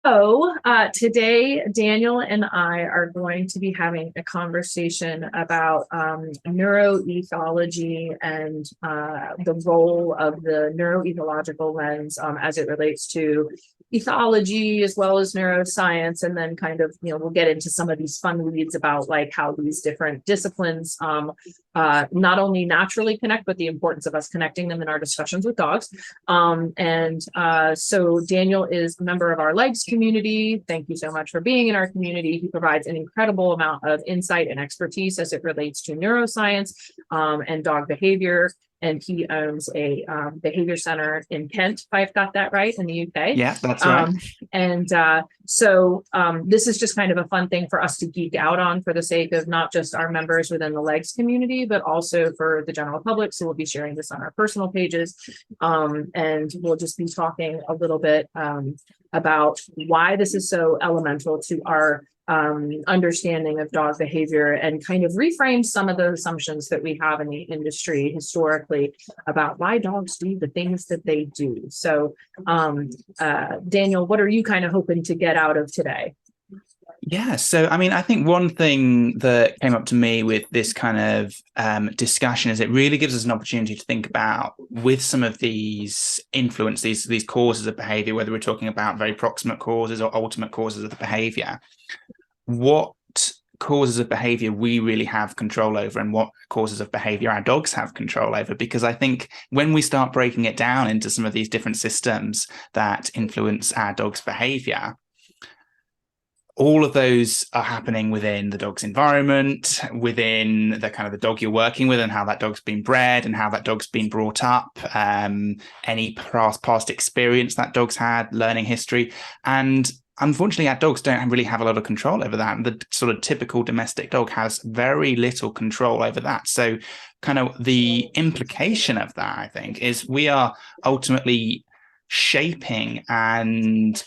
Today, Daniel and I are going to be having a conversation about neuroethology and the role of the neuroethological lens as it relates to ethology as well as neuroscience. And then kind of, we'll get into some of these fun weeds about like how these different disciplines not only naturally connect, but the importance of us connecting them in our discussions with dogs. So Daniel is a member of our L.E.G.S community. Thank you so much for being in our community. He provides an incredible amount of insight and expertise as it relates to neuroscience and dog behavior. And he owns a behavior center in Kent, if I've got that right, in the UK. Yeah, that's right. So this is just kind of a fun thing for us to geek out on for the sake of not just our members within the L.E.G.S community, but also for the general public. So we'll be sharing this on our personal pages. And we'll just be talking a little bit about why this is so elemental to our understanding of dog behavior and kind of reframe some of the assumptions that we have in the industry historically about why dogs do the things that they do. So, Daniel, what are you kind of hoping to get out of today? Yeah, so I mean, I think one thing that came up to me with this kind of discussion is it really gives us an opportunity to think about with some of these influence, these causes of behavior, whether we're talking about very proximate causes or ultimate causes of the behavior, what causes of behavior we really have control over and what causes of behavior our dogs have control over. Because I think when we start breaking it down into some of these different systems that influence our dog's behavior, all of those are happening within the dog's environment, within the kind of the dog you're working with and how that dog's been bred and how that dog's been brought up, any past experience that dog's had, learning history. And unfortunately, our dogs don't really have a lot of control over that. And the sort of typical domestic dog has very little control over that. So kind of the implication of that, I think, is we are ultimately shaping and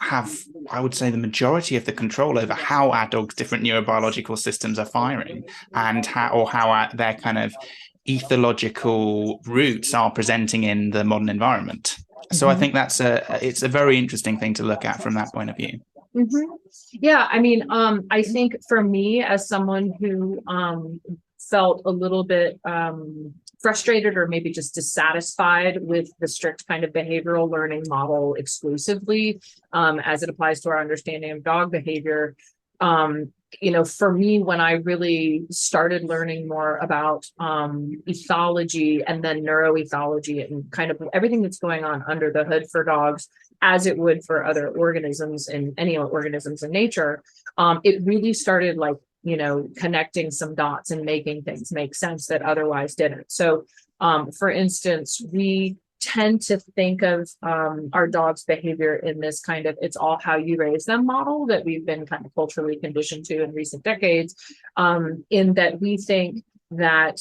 have, I would say, the majority of the control over how our dog's different neurobiological systems are firing and how their kind of ethological roots are presenting in the modern environment. So I think it's a very interesting thing to look at from that point of view. Yeah, I mean, I think for me as someone who felt a little bit frustrated or maybe just dissatisfied with the strict kind of behavioral learning model exclusively as it applies to our understanding of dog behavior. For me, when I really started learning more about ethology and then neuroethology and kind of everything that's going on under the hood for dogs, as it would for other organisms and any organisms in nature, it really started like, connecting some dots and making things make sense that otherwise didn't. So, for instance, we tend to think of our dog's behavior in this kind of it's all how you raise them model that we've been kind of culturally conditioned to in recent decades, in that we think that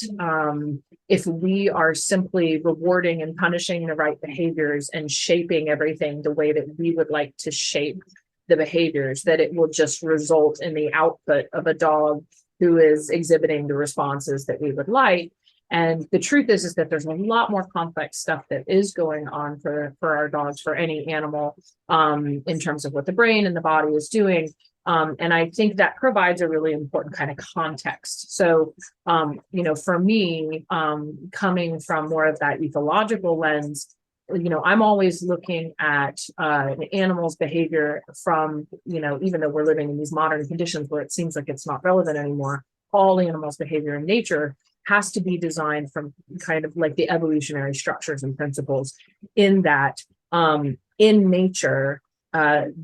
if we are simply rewarding and punishing the right behaviors and shaping everything the way that we would like to shape the behaviors, that it will just result in the output of a dog who is exhibiting the responses that we would like. And the truth is that there's a lot more complex stuff that is going on for our dogs, for any animal, in terms of what the brain and the body is doing. And I think that provides a really important kind of context. So, for me, coming from more of that ethological lens, I'm always looking at an animal's behavior from, even though we're living in these modern conditions where it seems like it's not relevant anymore, all animals' behavior in nature has to be designed from kind of like the evolutionary structures and principles in that in nature,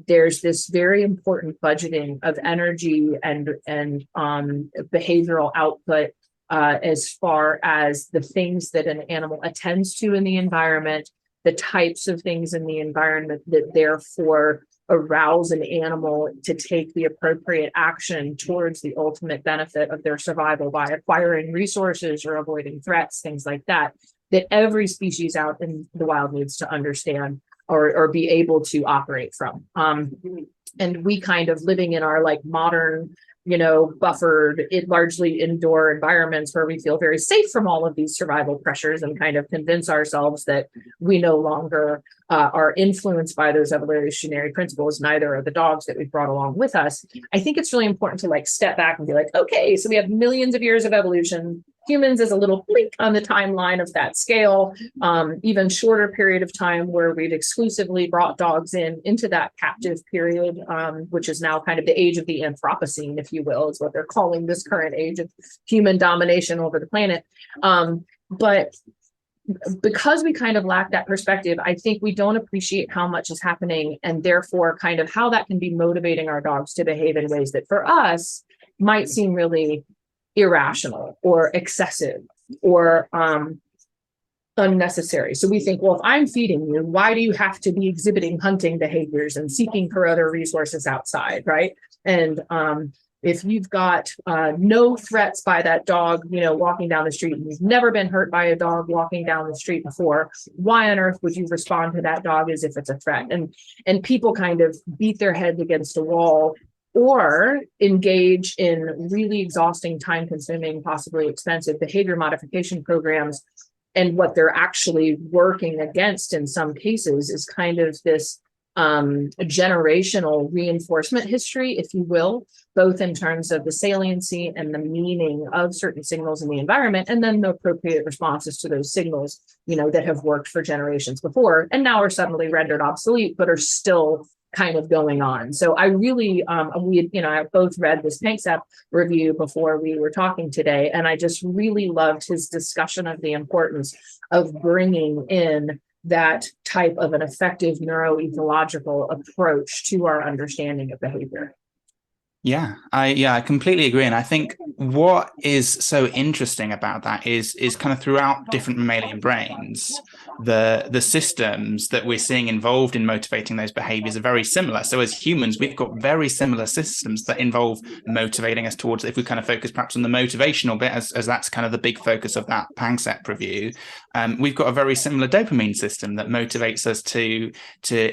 there's this very important budgeting of energy and behavioral output as far as the things that an animal attends to in the environment, the types of things in the environment that therefore arouse an animal to take the appropriate action towards the ultimate benefit of their survival by acquiring resources or avoiding threats, things like that, that every species out in the wild needs to understand or be able to operate from. And we kind of living in our like modern buffered it largely indoor environments where we feel very safe from all of these survival pressures and kind of convince ourselves that we no longer are influenced by those evolutionary principles, neither are the dogs that we've brought along with us. I think it's really important to like step back and be like, okay, so we have millions of years of evolution. Humans is a little blink on the timeline of that scale, even shorter period of time where we've exclusively brought dogs into that captive period, which is now kind of the age of the Anthropocene, if you will, is what they're calling this current age of human domination over the planet. But because we kind of lack that perspective, I think we don't appreciate how much is happening and therefore kind of how that can be motivating our dogs to behave in ways that for us might seem really irrational or excessive or unnecessary. So we think, well, if I'm feeding you, why do you have to be exhibiting hunting behaviors and seeking for other resources outside, right? And if you've got no threats by that dog, walking down the street, and you've never been hurt by a dog walking down the street before, why on earth would you respond to that dog as if it's a threat? And people kind of beat their heads against a wall or engage in really exhausting, time-consuming, possibly expensive behavior modification programs. And what they're actually working against in some cases is kind of this generational reinforcement history, if you will, both in terms of the saliency and the meaning of certain signals in the environment, and then the appropriate responses to those signals, that have worked for generations before and now are suddenly rendered obsolete, but are still kind of going on. So I really, I both read this Panksepp review before we were talking today, and I just really loved his discussion of the importance of bringing in that type of an effective neuroethological approach to our understanding of behavior. Yeah, I completely agree. And I think what is so interesting about that is kind of throughout different mammalian brains, the systems that we're seeing involved in motivating those behaviors are very similar. So as humans, we've got very similar systems that involve motivating us towards, if we kind of focus perhaps on the motivational bit, as that's kind of the big focus of that Panksepp review, we've got a very similar dopamine system that motivates us to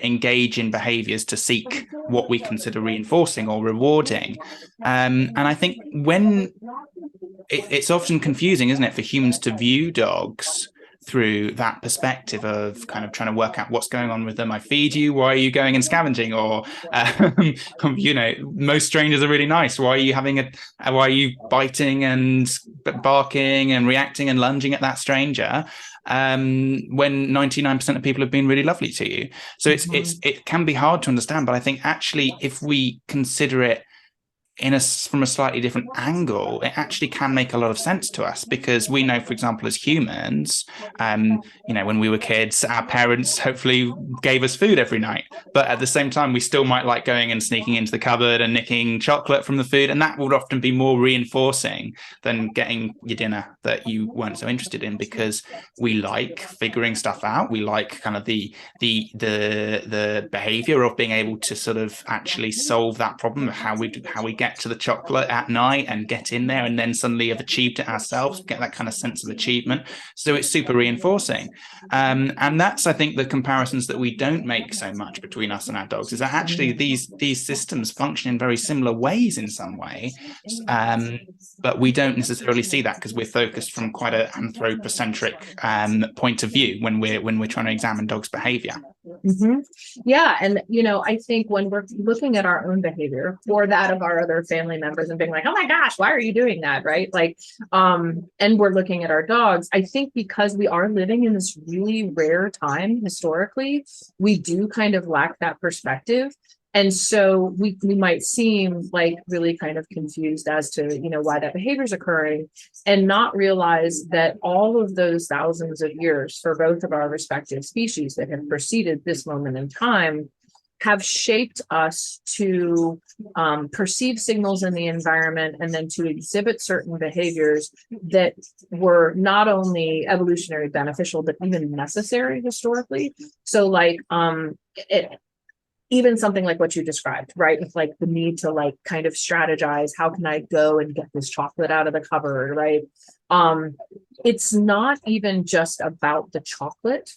engage in behaviors to seek what we consider reinforcing or rewarding. And I think when it's often confusing, isn't it, for humans to view dogs through that perspective of kind of trying to work out what's going on with them. I feed you, why are you going and scavenging? Or most strangers are really nice, why are you biting and barking and reacting and lunging at that stranger when 99% of people have been really lovely to you? So it can be hard to understand, but I think actually if we consider it from a slightly different angle, it actually can make a lot of sense to us, because we know, for example, as humans, when we were kids, our parents hopefully gave us food every night, but at the same time we still might like going and sneaking into the cupboard and nicking chocolate from the food, and that would often be more reinforcing than getting your dinner that you weren't so interested in, because we like figuring stuff out. We like kind of the behavior of being able to sort of actually solve that problem of how we get to the chocolate at night and get in there, and then suddenly have achieved it ourselves, get that kind of sense of achievement. So it's super reinforcing. And that's, I think, the comparisons that we don't make so much between us and our dogs, is that actually these systems function in very similar ways in some way. But we don't necessarily see that because we're focused from quite an anthropocentric point of view when we're trying to examine dogs' behavior. Mm-hmm. Yeah. And, I think when we're looking at our own behavior or that of our other family members and being like, oh my gosh, why are you doing that? Right. Like, and we're looking at our dogs, I think because we are living in this really rare time historically, we do kind of lack that perspective. And so we might seem like really kind of confused as to, why that behavior is occurring, and not realize that all of those thousands of years for both of our respective species that have preceded this moment in time have shaped us to perceive signals in the environment and then to exhibit certain behaviors that were not only evolutionary beneficial, but even necessary historically. So like, even something like what you described, right? With like the need to like kind of strategize, how can I go and get this chocolate out of the cupboard, right? It's not even just about the chocolate.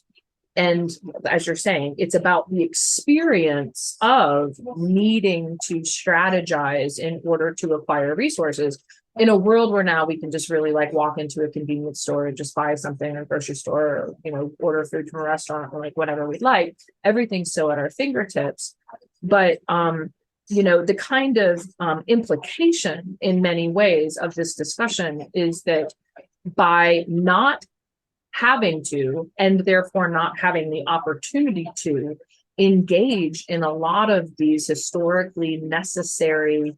And as you're saying, it's about the experience of needing to strategize in order to acquire resources in a world where now we can just really like walk into a convenience store and just buy something or grocery store, or, you know, order food from a restaurant or like whatever we'd like. Everything's still at our fingertips. But, you know, the kind of implication in many ways of this discussion is that by not having to, and therefore not having the opportunity to engage in a lot of these historically necessary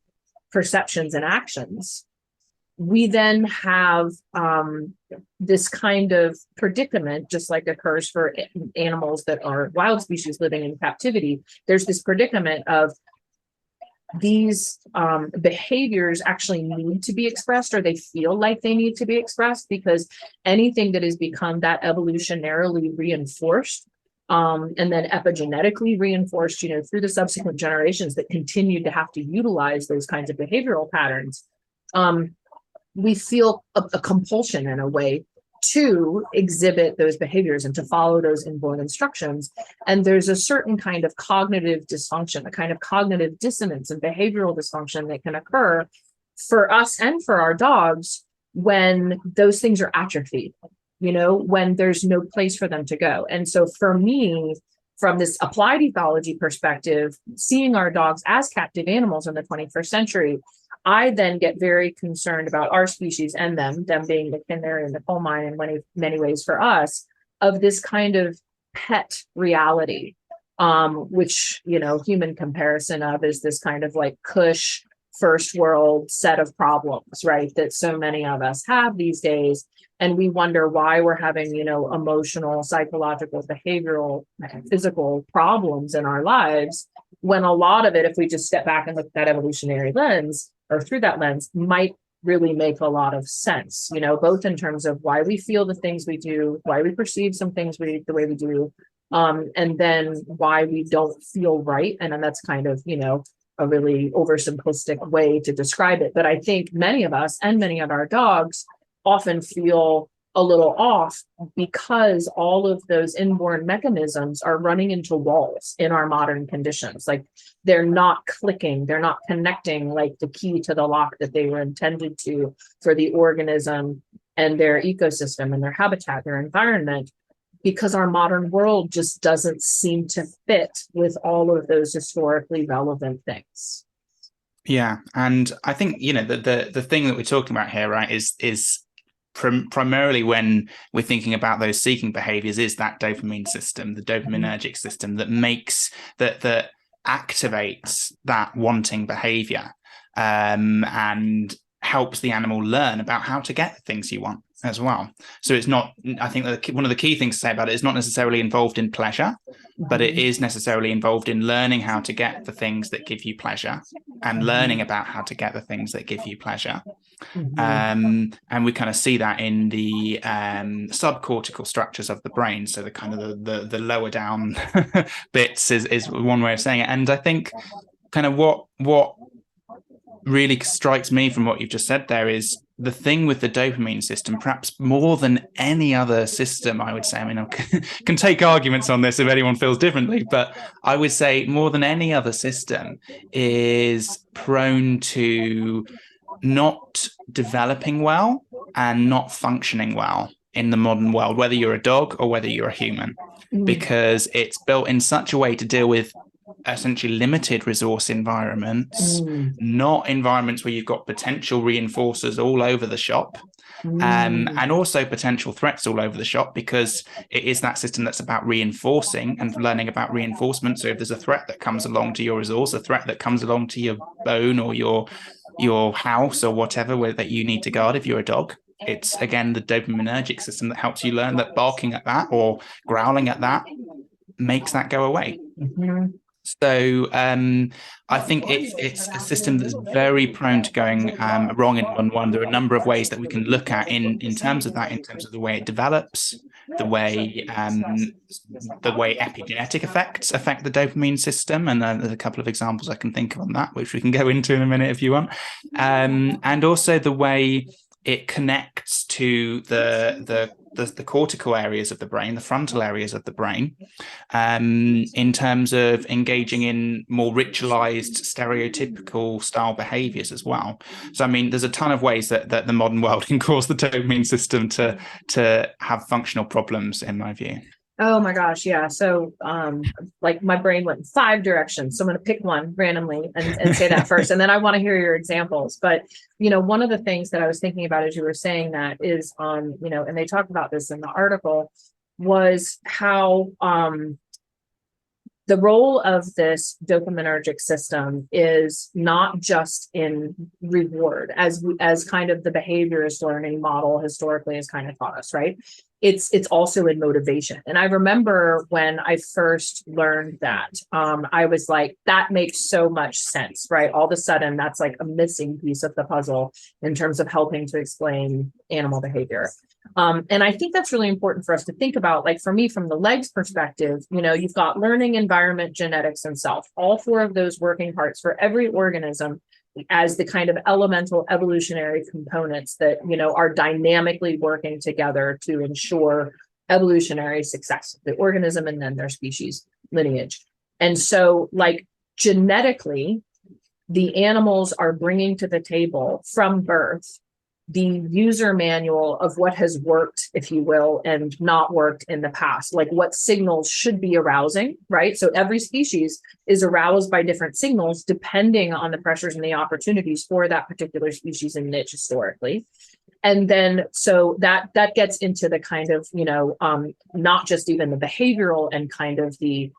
perceptions and actions, we then have this kind of predicament, just like occurs for animals that are wild species living in captivity. There's this predicament of these behaviors actually need to be expressed, or they feel like they need to be expressed, because anything that has become that evolutionarily reinforced and then epigenetically reinforced, you know, through the subsequent generations that continue to have to utilize those kinds of behavioral patterns, we feel a compulsion in a way to exhibit those behaviors and to follow those inborn instructions. And there's a certain kind of cognitive dysfunction, a kind of cognitive dissonance and behavioral dysfunction that can occur for us and for our dogs when those things are atrophied, you know, when there's no place for them to go. And so for me, from this applied ethology perspective, seeing our dogs as captive animals in the 21st century, I then get very concerned about our species and them being the canary in the coal mine in many ways for us, of this kind of pet reality, which, you know, human comparison of is this kind of like cush first world set of problems, right? That so many of us have these days. And we wonder why we're having, you know, emotional, psychological, behavioral, physical problems in our lives, when a lot of it, if we just step back and look at that evolutionary lens, or through that lens, might really make a lot of sense, you know, both in terms of why we feel the things we do, why we perceive some things the way we do, and then why we don't feel right. And then that's kind of, you know, a really oversimplistic way to describe it. But I think many of us and many of our dogs often feel a little off because all of those inborn mechanisms are running into walls in our modern conditions. Like they're not clicking, they're not connecting like the key to the lock that they were intended to for the organism and their ecosystem and their habitat, their environment, because our modern world just doesn't seem to fit with all of those historically relevant things. Yeah, and I think, you know, the thing that we're talking about here, right, is primarily when we're thinking about those seeking behaviors is that dopamine system, the dopaminergic system that activates that wanting behavior, and helps the animal learn about how to get the things you want as well. So it's not, I think that one of the key things to say about it is not necessarily involved in pleasure, but it is necessarily involved in learning how to get the things that give you pleasure and learning about how to get the things that give you pleasure. And we kind of see that in the subcortical structures of the brain. So the kind of the lower down bits is one way of saying it. And I think kind of what really strikes me from what you've just said there is the thing with the dopamine system, perhaps more than any other system, I would say. I mean, I can take arguments on this if anyone feels differently, but I would say more than any other system is prone to not developing well and not functioning well in the modern world, whether you're a dog or whether you're a human, because it's built in such a way to deal with essentially limited resource environments, not environments where you've got potential reinforcers all over the shop, and also potential threats all over the shop, because it is that system that's about reinforcing and learning about reinforcement. So if there's a threat that comes along to your resource, a threat that comes along to your bone or your house or whatever that you need to guard if you're a dog, it's again the dopaminergic system that helps you learn that barking at that or growling at that makes that go away. So I think it's a system that's very prone to going wrong in one. There are a number of ways that we can look at in terms of that, in terms of the way it develops, the way epigenetic effects affect the dopamine system. And there's a couple of examples I can think of on that, which we can go into in a minute if you want. And also the way it connects to the cortical areas of the brain, the frontal areas of the brain, in terms of engaging in more ritualized, stereotypical style behaviors as well. So, I mean, there's a ton of ways that the modern world can cause the dopamine system to have functional problems, in my view. Oh my gosh, yeah. So like my brain went in 5 directions. So I'm going to pick one randomly and say that first. And then I want to hear your examples. But, one of the things that I was thinking about as you were saying that is, and they talk about this in the article, was how the role of this dopaminergic system is not just in reward, as kind of the behaviorist learning model historically has kind of taught us, right? It's also in motivation. And I remember when I first learned that, I was like, that makes so much sense, right? All of a sudden, that's like a missing piece of the puzzle in terms of helping to explain animal behavior. And I think that's really important for us to think about. Like for me, from the L.E.G.S perspective, you've got learning, environment, genetics, and self, all 4 of those working parts for every organism as the kind of elemental evolutionary components that, are dynamically working together to ensure evolutionary success of the organism and then their species lineage. And so, like, genetically, the animals are bringing to the table from birth the user manual of what has worked, if you will, and not worked in the past, like what signals should be arousing, right? So every species is aroused by different signals depending on the pressures and the opportunities for that particular species and niche historically. And then so that gets into the kind of, not just even the behavioral and kind of the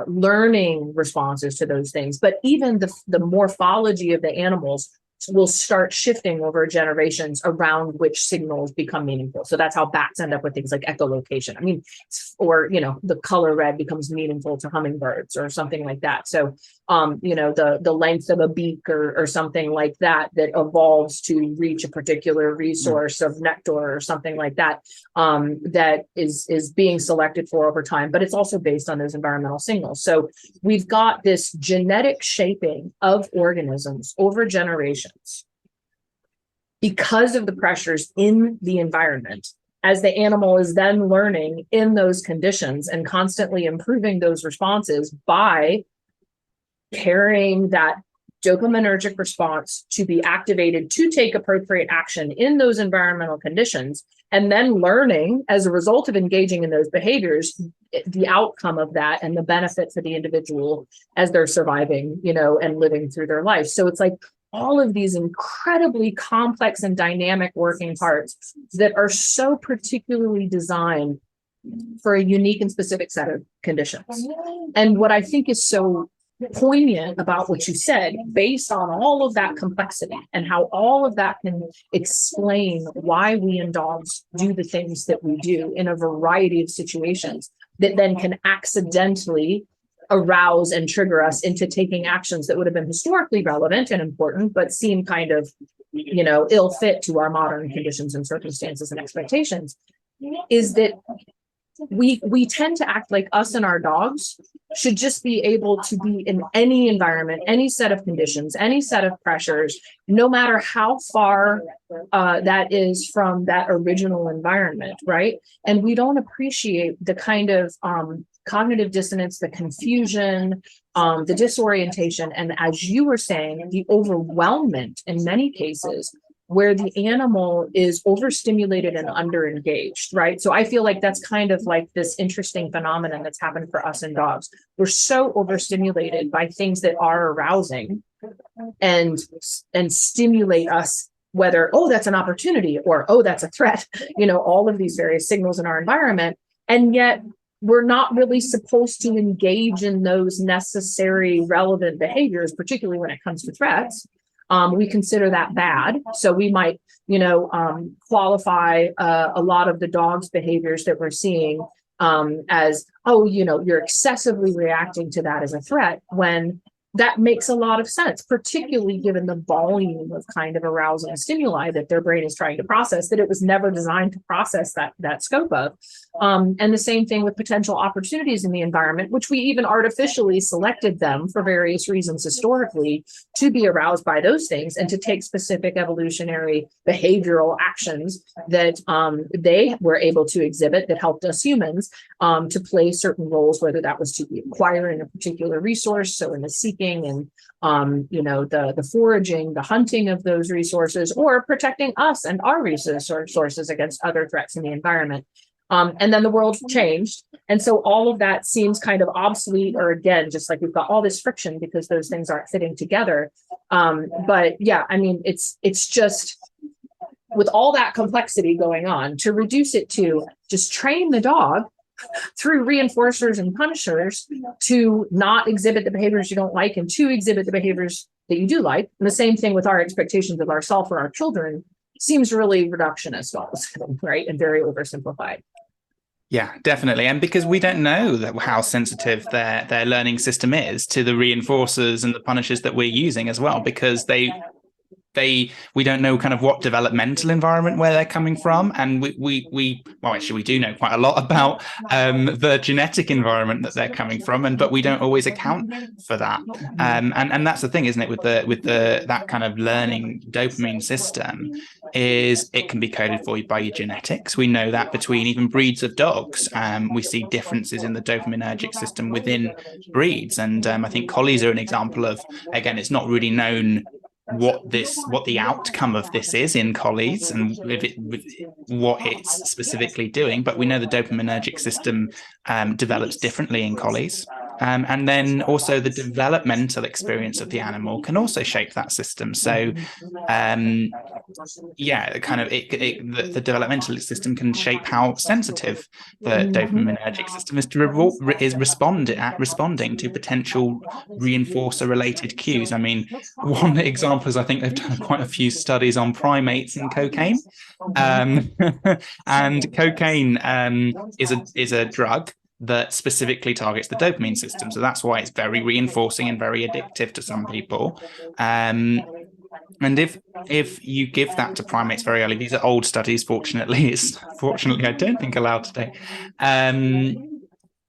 learning responses to those things, but even the morphology of the animals will start shifting over generations around which signals become meaningful. So that's how bats end up with things like echolocation. I mean, or, the color red becomes meaningful to hummingbirds or something like that. So, the length of a beak or something like that evolves to reach a particular resource of nectar or something like that, that is being selected for over time, but it's also based on those environmental signals. So we've got this genetic shaping of organisms over generations because of the pressures in the environment, as the animal is then learning in those conditions and constantly improving those responses by carrying that dopaminergic response to be activated to take appropriate action in those environmental conditions, and then learning as a result of engaging in those behaviors, the outcome of that and the benefit for the individual as they're surviving, and living through their life. So it's like all of these incredibly complex and dynamic working parts that are so particularly designed for a unique and specific set of conditions. And what I think is so poignant about what you said, based on all of that complexity and how all of that can explain why we in dogs do the things that we do in a variety of situations that then can accidentally arouse and trigger us into taking actions that would have been historically relevant and important, but seem kind of, ill fit to our modern conditions and circumstances and expectations, is that we tend to act like us and our dogs should just be able to be in any environment, any set of conditions, any set of pressures, no matter how far that is from that original environment, right? And we don't appreciate the kind of cognitive dissonance, the confusion, the disorientation, and as you were saying, the overwhelmment in many cases where the animal is overstimulated and underengaged, right? So I feel like that's kind of like this interesting phenomenon that's happened for us in dogs. We're so overstimulated by things that are arousing and stimulate us, whether, oh, that's an opportunity or, oh, that's a threat, all of these various signals in our environment. And yet we're not really supposed to engage in those necessary relevant behaviors, particularly when it comes to threats. We consider that bad. So we might, qualify a lot of the dog's behaviors that we're seeing as, oh, you're excessively reacting to that as a threat, when that makes a lot of sense, particularly given the volume of kind of arousal and stimuli that their brain is trying to process, that it was never designed to process that scope of. And the same thing with potential opportunities in the environment, which we even artificially selected them for various reasons historically to be aroused by those things and to take specific evolutionary behavioral actions that they were able to exhibit that helped us humans to play certain roles, whether that was to be acquiring a particular resource, so in the seeking and the foraging, the hunting of those resources, or protecting us and our resources against other threats in the environment. And then the world changed. And so all of that seems kind of obsolete, or again, just like we've got all this friction because those things aren't fitting together. But yeah, I mean, it's just with all that complexity going on, to reduce it to just train the dog through reinforcers and punishers to not exhibit the behaviors you don't like and to exhibit the behaviors that you do like. And the same thing with our expectations of ourselves or our children seems really reductionist all of a sudden, right? And very oversimplified. Yeah, definitely. And because we don't know how sensitive their learning system is to the reinforcers and the punishers that we're using as well, because we don't know kind of what developmental environment where they're coming from, and we do know quite a lot about the genetic environment that they're coming from, but we don't always account for that. And that's the thing, isn't it, with the that kind of learning dopamine system, is it can be coded for by your genetics. We know that between even breeds of dogs, we see differences in the dopaminergic system within breeds, and I think collies are an example of, again, it's not really known what the outcome of this is in collies and what it's specifically doing, but we know the dopaminergic system develops differently in collies, and then also the developmental experience of the animal can also shape that system. So the developmental system can shape how sensitive the dopaminergic system is responding to potential reinforcer related cues. I mean, one example is I think they've done quite a few studies on primates and cocaine, and cocaine is a drug that specifically targets the dopamine system, so that's why it's very reinforcing and very addictive to some people. And if you give that to primates very early, these are old studies, fortunately I don't think allowed today.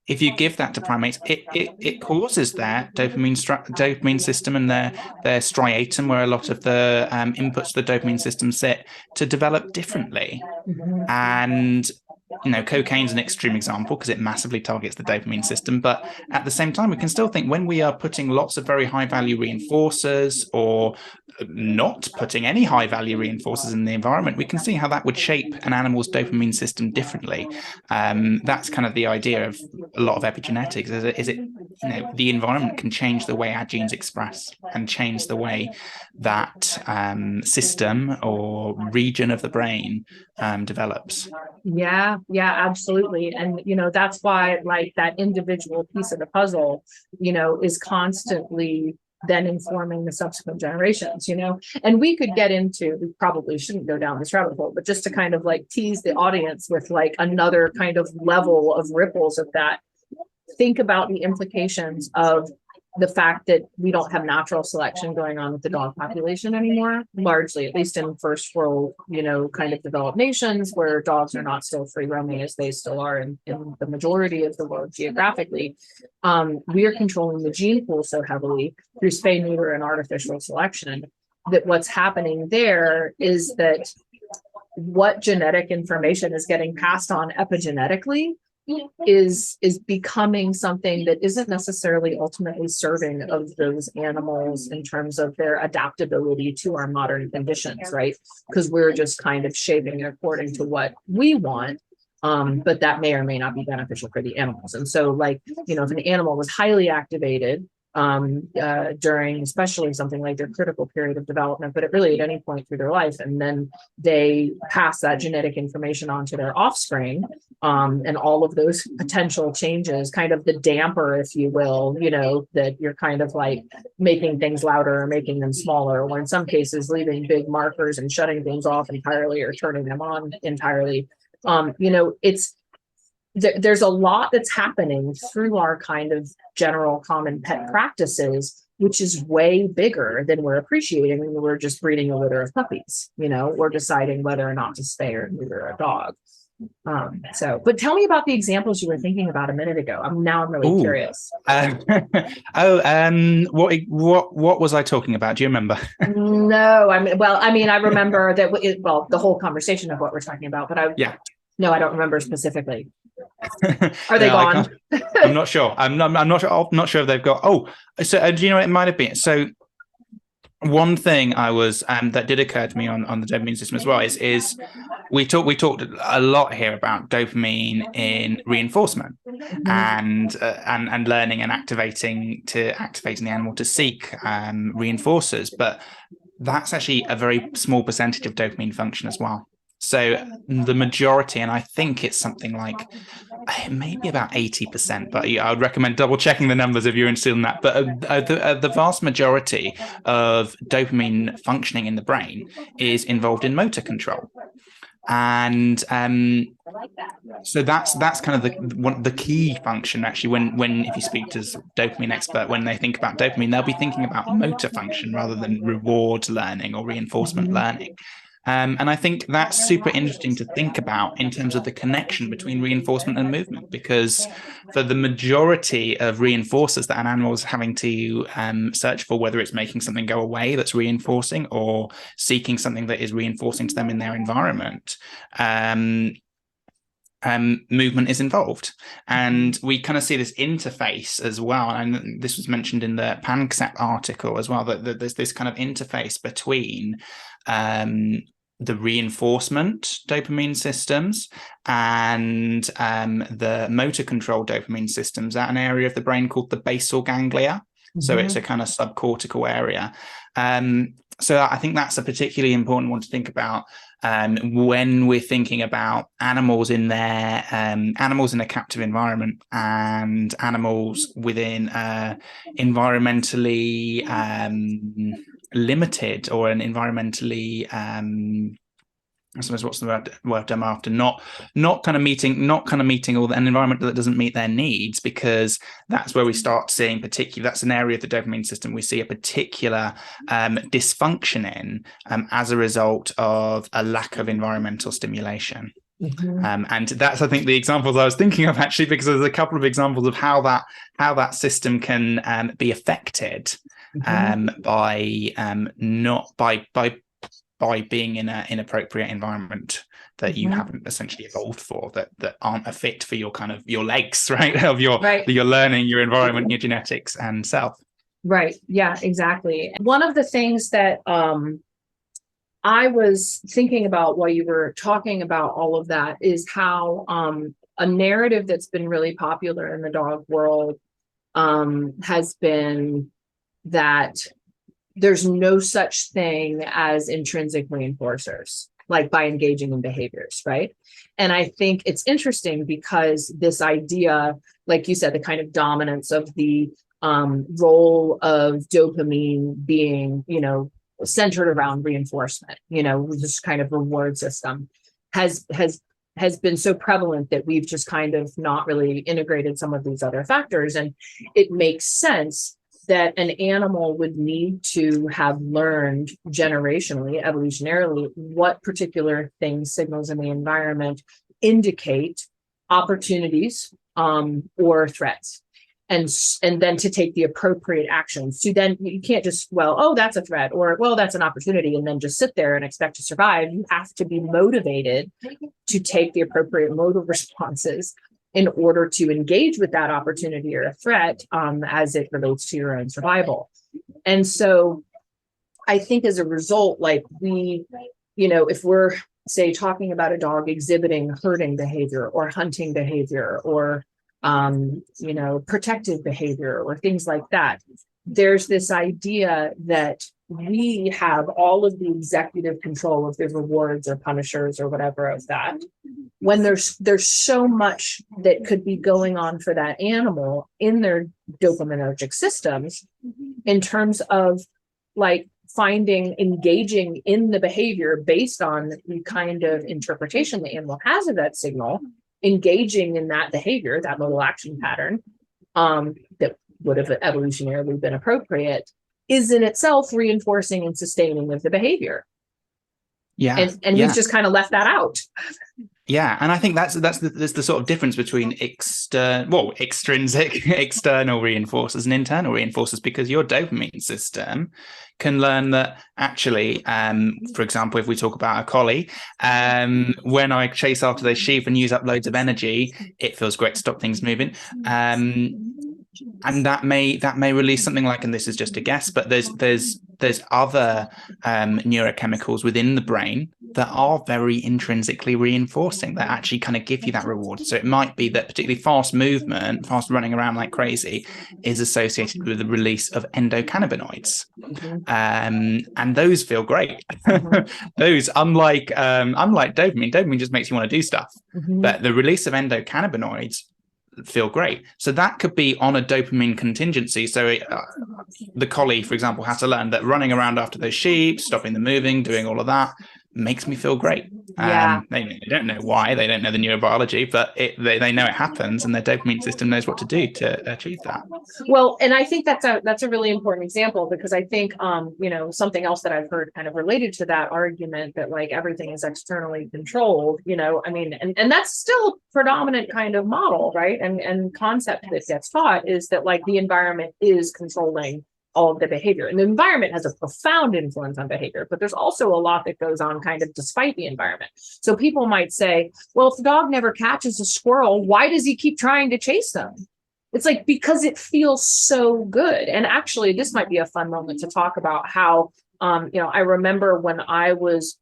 If you give that to primates, it causes their dopamine system and their striatum, where a lot of the inputs to the dopamine system sit, to develop differently. And cocaine's an extreme example because it massively targets the dopamine system. But at the same time, we can still think when we are putting lots of very high value reinforcers or not putting any high value reinforcers in the environment, we can see how that would shape an animal's dopamine system differently. That's kind of the idea of a lot of epigenetics, is it the environment can change the way our genes express and change the way that system or region of the brain develops. Yeah, absolutely. And, that's why like that individual piece of the puzzle, is constantly then informing the subsequent generations, and we could get into, we probably shouldn't go down this rabbit hole, but just to kind of like tease the audience with like another kind of level of ripples of that, think about the implications of the fact that we don't have natural selection going on with the dog population anymore, largely, at least in first world, kind of developed nations where dogs are not still free roaming as they still are in the majority of the world geographically. We are controlling the gene pool so heavily through spay, neuter, and artificial selection that what's happening there is that what genetic information is getting passed on epigenetically is becoming something that isn't necessarily ultimately serving of those animals in terms of their adaptability to our modern conditions, right? Because we're just kind of shaping it according to what we want, but that may or may not be beneficial for the animals. And so like, if an animal was highly activated during especially something like their critical period of development, but really at any point through their life, and then they pass that genetic information on to their offspring, and all of those potential changes, kind of the damper, if you will, that you're kind of like making things louder or making them smaller, or in some cases leaving big markers and shutting things off entirely or turning them on entirely. There's a lot that's happening through our kind of general common pet practices which is way bigger than we're appreciating when we're just breeding a litter of puppies, or deciding whether or not to spay or neuter a dog. But tell me about the examples you were thinking about a minute ago. I'm really Ooh. curious. What was I talking about? Do you remember? No, I remember that. The whole conversation of what we're talking about, but no, I don't remember specifically. Are they gone? I'm not sure. I'm not sure if they've got. Oh, so do you know what it might have been? So one thing I was that did occur to me on the dopamine system as well is we talked a lot here about dopamine in reinforcement and learning and activating the animal to seek reinforcers, but that's actually a very small percentage of dopamine function as well. So the majority, and I think it's something like maybe about 80%, but I would recommend double checking the numbers if you're interested in that. But the vast majority of dopamine functioning in the brain is involved in motor control. And so that's kind of the key function actually. When if you speak to a dopamine expert, when they think about dopamine, they'll be thinking about motor function rather than reward learning or reinforcement learning. And I think that's super interesting to think about in terms of the connection between reinforcement and movement, because for the majority of reinforcers that an animal is having to search for, whether it's making something go away that's reinforcing or seeking something that is reinforcing to them in their environment, movement is involved. And we kind of see this interface as well. And this was mentioned in the PanCSAP article as well, that there's this kind of interface between the reinforcement dopamine systems and the motor control dopamine systems at an area of the brain called the basal ganglia. So it's a kind of subcortical area. So I think that's a particularly important one to think about when we're thinking about animals in a captive environment and animals within environmentally limited or an environmentally I suppose what's the word I'm after, not kind of meeting all an environment that doesn't meet their needs, because that's where we start seeing that's an area of the dopamine system we see a particular dysfunction in as a result of a lack of environmental stimulation. And that's, I think, the examples I was thinking of actually, because there's a couple of examples of how that system can be affected by being in an inappropriate environment that you haven't essentially evolved for, that aren't a fit for your kind of your legs, right? Of your learning, your environment, your genetics and self. Right. Yeah, exactly. One of the things that I was thinking about while you were talking about all of that is how a narrative that's been really popular in the dog world has been that there's no such thing as intrinsic reinforcers, like by engaging in behaviors, right? And I think it's interesting because this idea, like you said, the kind of dominance of the role of dopamine being, centered around reinforcement, this kind of reward system has been so prevalent that we've just kind of not really integrated some of these other factors. And it makes sense that an animal would need to have learned generationally, evolutionarily, what particular things, signals in the environment indicate opportunities or threats. And then to take the appropriate actions. So then you can't just, that's a threat, or, that's an opportunity, and then just sit there and expect to survive. You have to be motivated to take the appropriate modal responses in order to engage with that opportunity or a threat as it relates to your own survival. And so I think as a result, like if we're, say, talking about a dog exhibiting herding behavior or hunting behavior or, protective behavior or things like that, there's this idea that we have all of the executive control of the rewards or punishers or whatever of that, when there's so much that could be going on for that animal in their dopaminergic systems in terms of like engaging in the behavior based on the kind of interpretation the animal has of that signal, engaging in that behavior, that modal action pattern, that would have evolutionarily been appropriate, is in itself reinforcing and sustaining of the behavior. Yeah. And we've just kind of left that out. Yeah, and I think that's the sort of difference between extrinsic external reinforcers and internal reinforcers, because your dopamine system can learn that actually, for example, if we talk about a collie, when I chase after those sheep and use up loads of energy, it feels great to stop things moving. And that may release something like, and this is just a guess, but there's other neurochemicals within the brain that are very intrinsically reinforcing, that actually kind of give you that reward. So it might be that particularly fast movement, fast running around like crazy, is associated with the release of endocannabinoids. And those feel great. Those, unlike dopamine just makes you want to do stuff. But the release of endocannabinoids feel great. So that could be on a dopamine contingency. So the collie, for example, has to learn that running around after those sheep, stopping them moving, doing all of that makes me feel great. They don't know why, they don't know the neurobiology, but they know it happens, and their dopamine system knows what to do to achieve that. Well, and I think that's a really important example, because I think something else that I've heard kind of related to that argument, that like everything is externally controlled, and that's still a predominant kind of model, right? And concept that gets taught is that like the environment is controlling all of the behavior, and the environment has a profound influence on behavior, but there's also a lot that goes on kind of despite the environment. So people might say, well, if the dog never catches a squirrel, why does he keep trying to chase them? It's like, because it feels so good. And actually, this might be a fun moment to talk about how, I remember when I was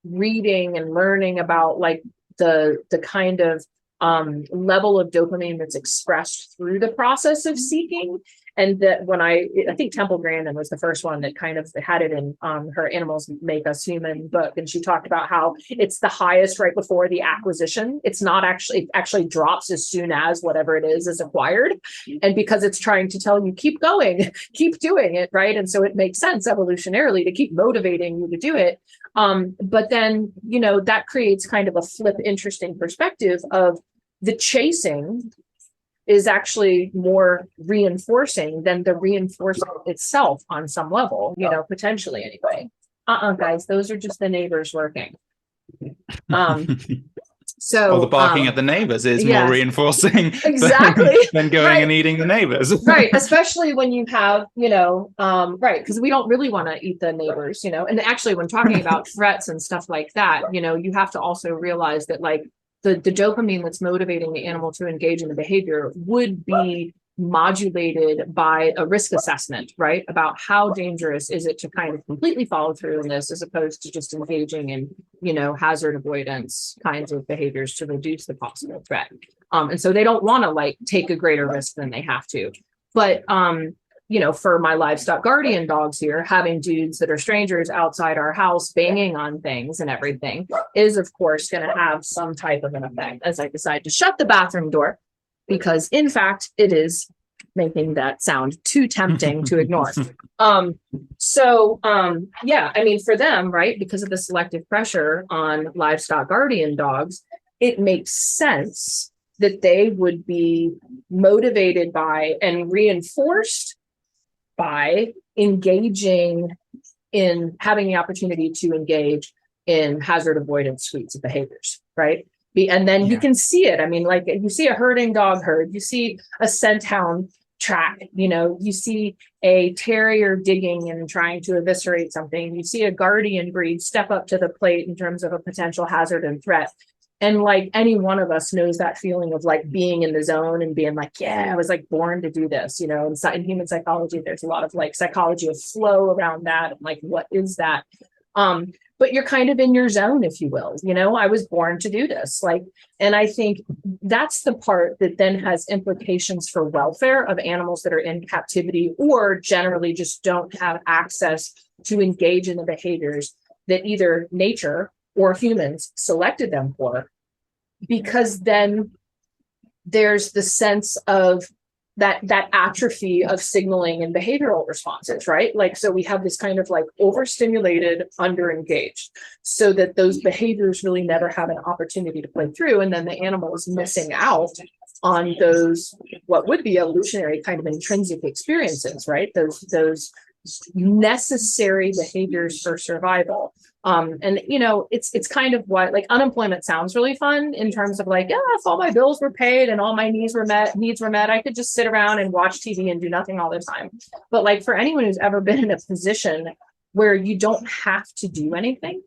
reading and learning about like the kind of level of dopamine that's expressed through the process of seeking. And that when I think Temple Grandin was the first one that kind of had it in her Animals Make Us Human book. And she talked about how it's the highest right before the acquisition. It's not actually, it actually drops as soon as whatever it is acquired. And because it's trying to tell you, keep going, keep doing it, right? And so it makes sense evolutionarily to keep motivating you to do it. But then, that creates kind of a flip, interesting perspective of the chasing is actually more reinforcing than the reinforcement itself on some level, potentially anyway. Guys, those are just the neighbors working. So the barking at the neighbors is more reinforcing exactly than going and eating the neighbors. Right. Especially when you have, right. Because we don't really want to eat the neighbors, and actually when talking about threats and stuff like that, you have to also realize that like the dopamine that's motivating the animal to engage in the behavior would be modulated by a risk assessment, right? About how dangerous is it to kind of completely follow through in this, as opposed to just engaging in, hazard avoidance kinds of behaviors to reduce the possible threat. And so they don't want to like take a greater risk than they have to. But, for my livestock guardian dogs here, having dudes that are strangers outside our house banging on things and everything is, of course, going to have some type of an effect as I decide to shut the bathroom door, because in fact, it is making that sound too tempting to ignore. For them, right, because of the selective pressure on livestock guardian dogs, it makes sense that they would be motivated by and reinforced by engaging in having the opportunity to engage in hazard avoidance suites of behaviors, right? And then you can see it. I mean, like you see a herding dog herd, you see a scent hound track, you see a terrier digging and trying to eviscerate something. You see a guardian breed step up to the plate in terms of a potential hazard and threat. And like any one of us knows that feeling of like being in the zone and being like, yeah, I was like born to do this, in human psychology, there's a lot of like psychology of flow around that. And like, what is that? But you're kind of in your zone, if you will, I was born to do this. And I think that's the part that then has implications for welfare of animals that are in captivity or generally just don't have access to engage in the behaviors that either nature or humans selected them for, because then there's the sense of that atrophy of signaling and behavioral responses, right? Like, so we have this kind of like overstimulated, underengaged, so that those behaviors really never have an opportunity to play through. And then the animal is missing out on those, what would be evolutionary kind of intrinsic experiences, right? Those necessary behaviors for survival. And you know, it's kind of what, like, unemployment sounds really fun in terms of like, yeah, if all my bills were paid and all my needs were met, I could just sit around and watch TV and do nothing all the time. But like, for anyone who's ever been in a position where you don't have to do anything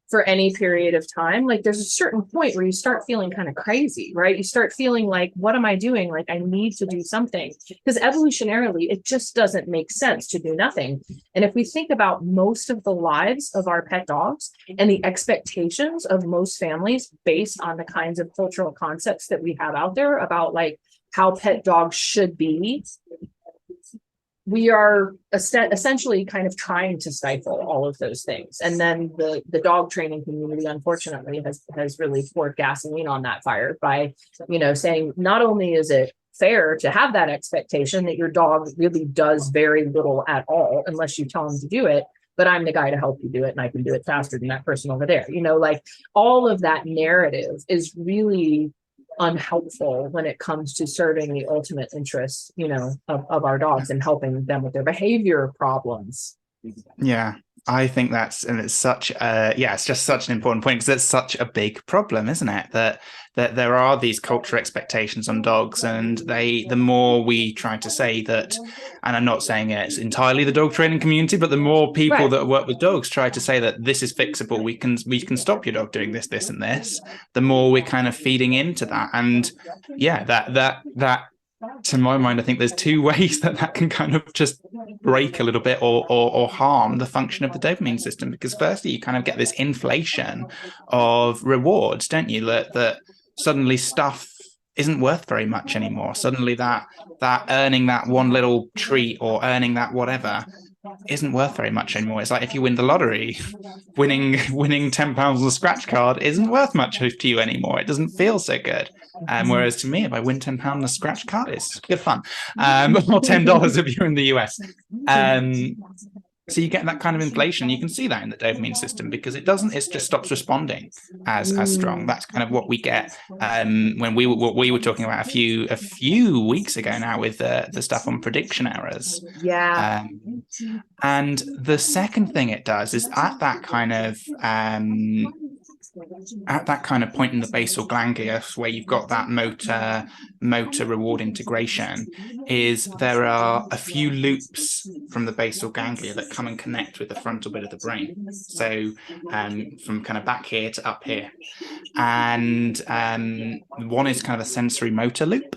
for any period of time, like, there's a certain point where you start feeling kind of crazy, right? You start feeling like, what am I doing? Like, I need to do something, because evolutionarily, it just doesn't make sense to do nothing. And if we think about most of the lives of our pet dogs and the expectations of most families based on the kinds of cultural concepts that we have out there about like how pet dogs should be, we are essentially kind of trying to stifle all of those things. And then the dog training community, unfortunately, has really poured gasoline on that fire by, you know, saying not only is it fair to have that expectation that your dog really does very little at all unless you tell him to do it, but I'm the guy to help you do it and I can do it faster than that person over there. You know, like, all of that narrative is really unhelpful when it comes to serving the ultimate interests, you know, of our dogs and helping them with their behavior problems. Yeah, I think it's such it's just such an important point, because it's such a big problem, isn't it? That there are these cultural expectations on dogs, and the more we try to say that, and I'm not saying it's entirely the dog training community, but the more people that work with dogs try to say that this is fixable, we can stop your dog doing this, this, and this, the more we're kind of feeding into that. And yeah, that to my mind, I think there's two ways that can kind of just break a little bit or harm the function of the dopamine system. Because firstly, you kind of get this inflation of rewards, don't you? That suddenly stuff isn't worth very much anymore. Suddenly that earning that one little treat or earning that whatever isn't worth very much anymore. It's like if you win the lottery, winning £10 on the scratch card isn't worth much to you anymore. It doesn't feel so good. Whereas to me, if I win £10 on the scratch card, it's good fun. Or $10 if you're in the US. So you get that kind of inflation. You can see that in the dopamine system, because it just stops responding as strong. That's kind of what we get when what we were talking about a few weeks ago now with the stuff on prediction errors. Yeah. And the second thing it does is at that kind of point in the basal ganglia where you've got that motor reward integration, is there are a few loops from the basal ganglia that come and connect with the frontal bit of the brain. So from kind of back here to up here. And one is kind of a sensory motor loop.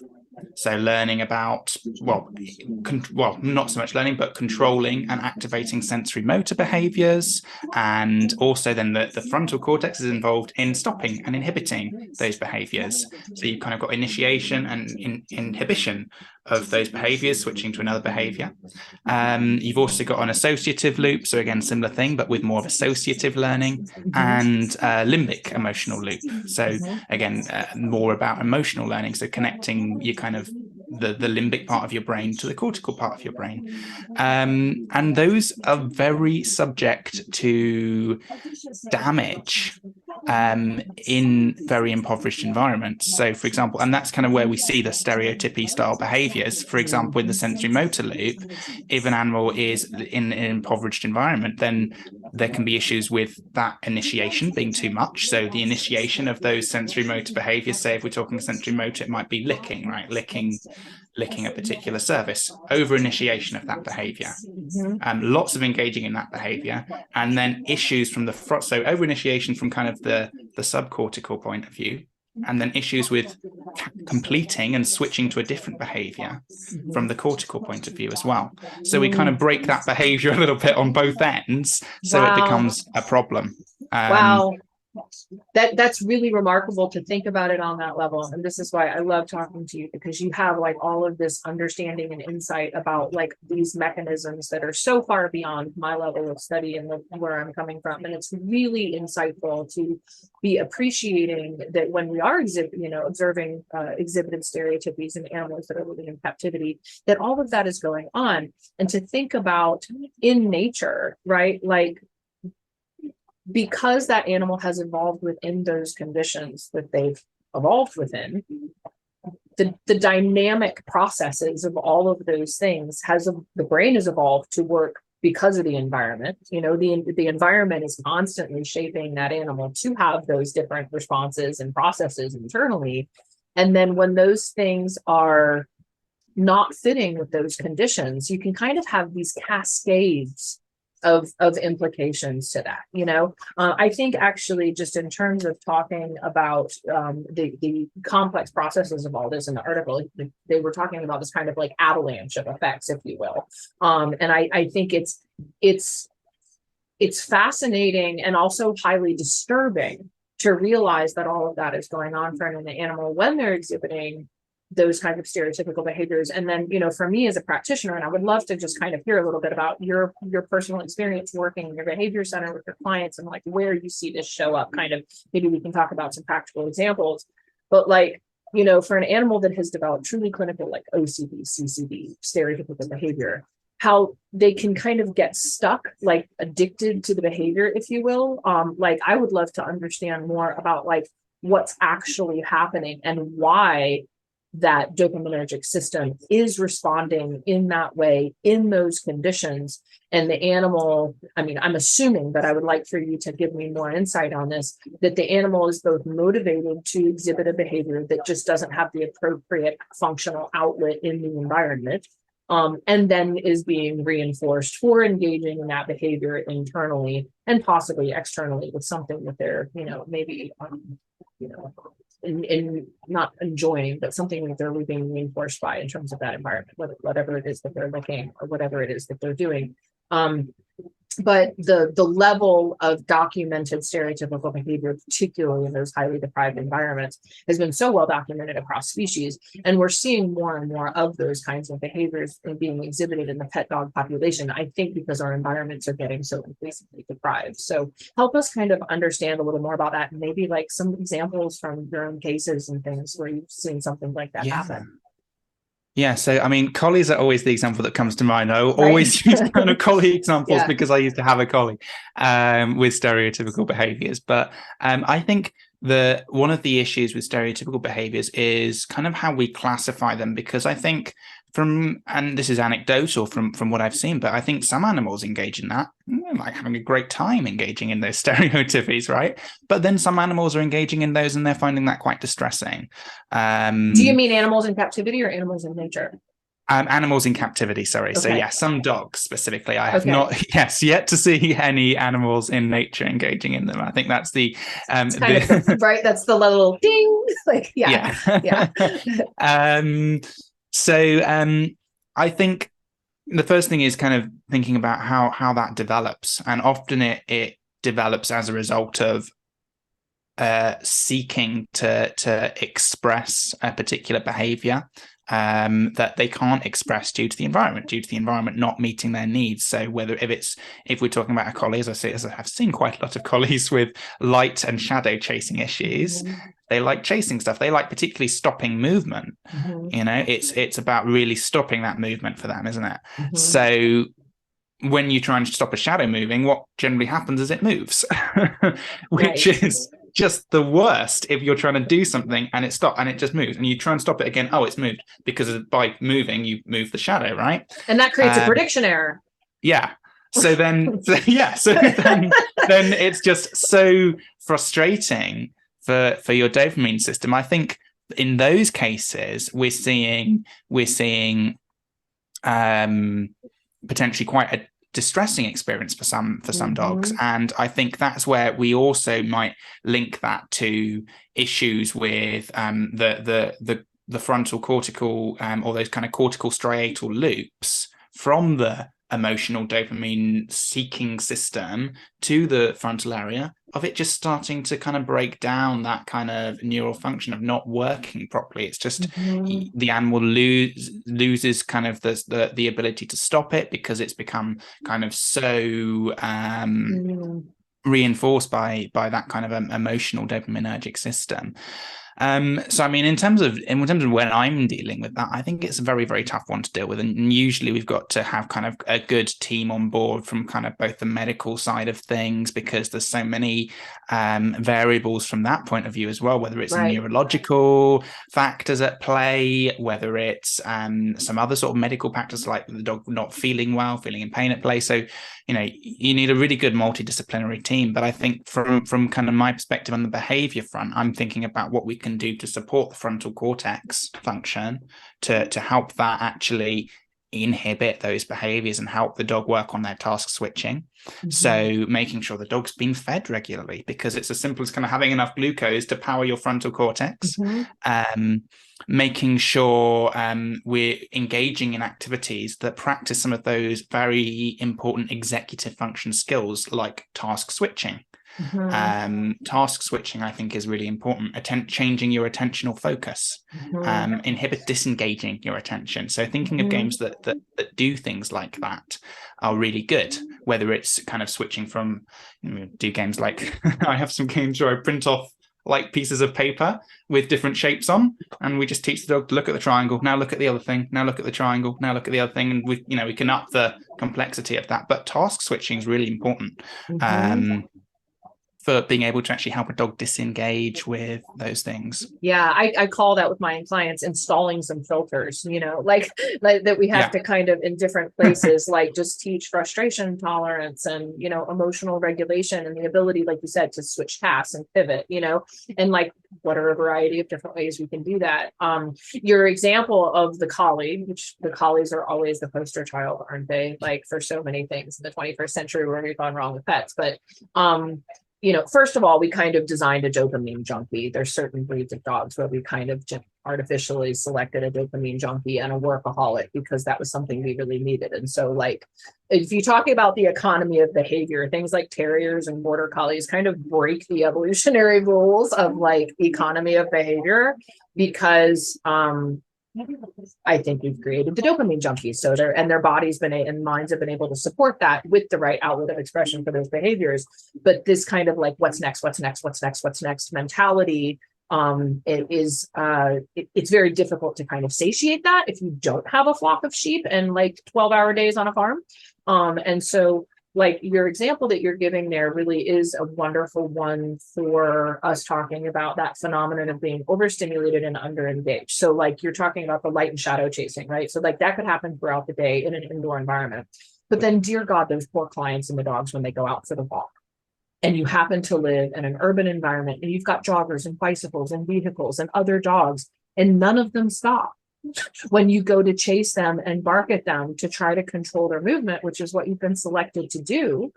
So learning about, not so much learning, but controlling and activating sensory motor behaviors. And also then the frontal cortex is involved in stopping and inhibiting those behaviors. So you've kind of got initiation and inhibition of those behaviors, switching to another behavior. You've also got an associative loop. So again, similar thing, but with more of associative learning, and limbic emotional loop. So again, more about emotional learning. So connecting your kind of the limbic part of your brain to the cortical part of your brain. And those are very subject to damage in very impoverished environments. So for example, and that's kind of where we see the stereotypy style behaviors. For example, in the sensory motor loop, if an animal is in an impoverished environment, then there can be issues with that initiation being too much. So the initiation of those sensory motor behaviors, say if we're talking sensory motor, it might be licking, right? Licking a particular surface, over initiation of that behavior, lots of engaging in that behavior, and then issues from the front. So over initiation from kind of the subcortical point of view, and then issues with completing and switching to a different behavior from the cortical point of view as well. So we kind of break that behavior a little bit on both ends, so it becomes a problem. Wow. That's really remarkable to think about it on that level. And this is why I love talking to you, because you have like all of this understanding and insight about like these mechanisms that are so far beyond my level of study and where I'm coming from. And it's really insightful to be appreciating that when we are observing exhibited stereotypies in animals that are living in captivity, that all of that is going on. And to think about in nature, right? Like, because that animal has evolved within those conditions that they've evolved within, the dynamic processes of all of those things the brain has evolved to work because of the environment. The environment is constantly shaping that animal to have those different responses and processes internally. And then when those things are not fitting with those conditions, you can kind of have these cascades of implications to that. I think actually, just in terms of talking about the complex processes of all this in the article, they were talking about this kind of like avalanche of effects, if you will. And I think it's fascinating and also highly disturbing to realize that all of that is going on for an animal when they're exhibiting those kinds of stereotypical behaviors. And then, for me as a practitioner, and I would love to just kind of hear a little bit about your personal experience working in your behavior center with your clients and like where you see this show up, kind of, maybe we can talk about some practical examples, but like, for an animal that has developed truly clinical, like OCD, CCD, stereotypical behavior, how they can kind of get stuck, like addicted to the behavior, if you will. Like I would love to understand more about like what's actually happening and why that dopaminergic system is responding in that way, in those conditions. And the animal, I mean, I'm assuming, but I would like for you to give me more insight on this, that the animal is both motivated to exhibit a behavior that just doesn't have the appropriate functional outlet in the environment, and then is being reinforced for engaging in that behavior internally and possibly externally with something that they're, maybe, in not enjoying, but something that they're being reinforced by in terms of that environment, whatever it is that they're looking or whatever it is that they're doing. But the level of documented stereotypical behavior, particularly in those highly deprived environments, has been so well documented across species. And we're seeing more and more of those kinds of behaviors being exhibited in the pet dog population, I think because our environments are getting so increasingly deprived. So help us kind of understand a little more about that, and maybe like some examples from your own cases and things where you've seen something like that happen. Yeah, so I mean, collies are always the example that comes to mind. I always use kind of collie examples because I used to have a collie with stereotypical behaviors. But I think one of the issues with stereotypical behaviors is kind of how we classify them, because I think and this is anecdotal from what I've seen, but I think some animals engage in that, like having a great time engaging in those stereotypies, right? But then some animals are engaging in those and they're finding that quite distressing. Do you mean animals in captivity or animals in nature? Animals in captivity, sorry. Okay. So yeah, some dogs specifically. I have not yet to see any animals in nature engaging in them. I think that's the right. That's the little ding. Like yeah. I think the first thing is kind of thinking about how that develops, and often it develops as a result of seeking to express a particular behavior that they can't express due to the environment not meeting their needs. So if we're talking about a collie, as I've seen quite a lot of collies with light and shadow chasing issues, they like chasing stuff. They like particularly stopping movement. It's about really stopping that movement for them, isn't it? So when you try and stop a shadow moving, what generally happens is it moves, which is just the worst. If you're trying to do something and it stops and it just moves, and you try and stop it again, it's moved, because by moving you move the shadow, right? And that creates a prediction error. Yeah. So then then it's just so frustrating for your dopamine system. I think in those cases we're seeing potentially quite a distressing experience for some dogs, and I think that's where we also might link that to issues with the frontal cortical or those kind of cortical striatal loops from the emotional dopamine seeking system to the frontal area, of it just starting to kind of break down that kind of neural function of not working properly. It's just the animal loses kind of the ability to stop it, because it's become kind of so reinforced by that kind of emotional dopaminergic system. So I mean, in terms of when I'm dealing with that, I think it's a very, very tough one to deal with. And usually we've got to have kind of a good team on board from kind of both the medical side of things, because there's so many variables from that point of view as well, whether it's Right. neurological factors at play, whether it's some other sort of medical factors like the dog not feeling well, feeling in pain at play. So, you need a really good multidisciplinary team. But I think from kind of my perspective on the behavior front, I'm thinking about what we can do to support the frontal cortex function to help that actually inhibit those behaviors and help the dog work on their task switching. Mm-hmm. So making sure the dog's being fed regularly, because it's as simple as kind of having enough glucose to power your frontal cortex. Mm-hmm. Making sure we're engaging in activities that practice some of those very important executive function skills like task switching. Mm-hmm. Task switching, I think, is really important. Changing your attentional focus, Mm-hmm. disengaging your attention. So thinking of Mm-hmm. games that do things like that are really good. Whether it's kind of switching from, do games like I have some games where I print off like pieces of paper with different shapes on, and we just teach the dog to look at the triangle, now look at the other thing, now look at the triangle, now look at the other thing, and we can up the complexity of that. But task switching is really important. Mm-hmm. For being able to actually help a dog disengage with those things. Yeah, I call that with my clients installing some filters, like that we have to kind of in different places, like just teach frustration tolerance and, emotional regulation and the ability, like you said, to switch tasks and pivot, and like what are a variety of different ways we can do that. Your example of the collie, which the collies are always the poster child, aren't they? Like for so many things in the 21st century where we've gone wrong with pets. But first of all, we kind of designed a dopamine junkie. There's certain breeds of dogs where we kind of artificially selected a dopamine junkie and a workaholic because that was something we really needed. And so, like, if you talk about the economy of behavior, things like terriers and border collies kind of break the evolutionary rules of like economy of behavior because I think we've created the dopamine junkies. So their bodies and minds have been able to support that with the right outlet of expression for those behaviors. But this kind of like what's next mentality, it's very difficult to kind of satiate that if you don't have a flock of sheep and like 12-hour days on a farm. And so like your example that you're giving there really is a wonderful one for us talking about that phenomenon of being overstimulated and underengaged. So like you're talking about the light and shadow chasing, right? So like that could happen throughout the day in an indoor environment. But then, dear God, those poor clients and the dogs when they go out for the walk. And you happen to live in an urban environment and you've got joggers and bicycles and vehicles and other dogs, and none of them stop when you go to chase them and bark at them to try to control their movement, which is what you've been selected to do.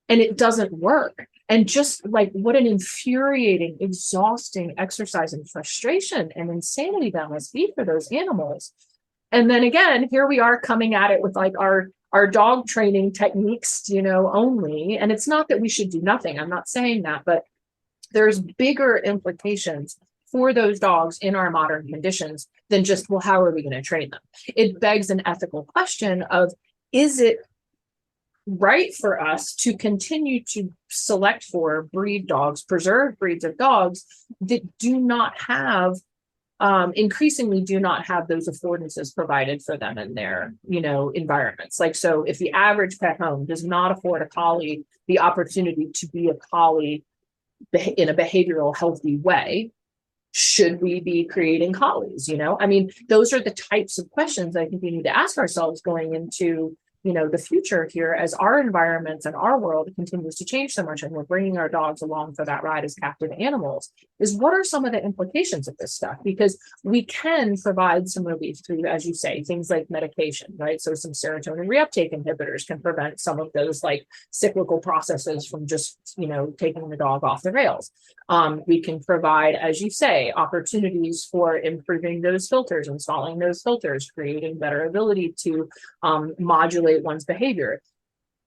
And it doesn't work. And just like what an infuriating, exhausting exercise and frustration and insanity that must be for those animals. And then again, here we are coming at it with like our dog training techniques, only. And it's not that we should do nothing. I'm not saying that, but there's bigger implications for those dogs in our modern conditions than just, well, how are we going to train them? It begs an ethical question of, is it right for us to continue to select for breed dogs, preserve breeds of dogs that do not have, increasingly do not have those affordances provided for them in their, environments. Like, so if the average pet home does not afford a collie the opportunity to be a collie in a behavioral healthy way, should we be creating collies? I mean, those are the types of questions I think we need to ask ourselves going into, the future here as our environments and our world continues to change so much. And we're bringing our dogs along for that ride as captive animals, is what are some of the implications of this stuff? Because we can provide some relief through, as you say, things like medication, right? So some serotonin reuptake inhibitors can prevent some of those like cyclical processes from just, taking the dog off the rails. We can provide, as you say, opportunities for improving those filters, installing those filters, creating better ability to modulate one's behavior.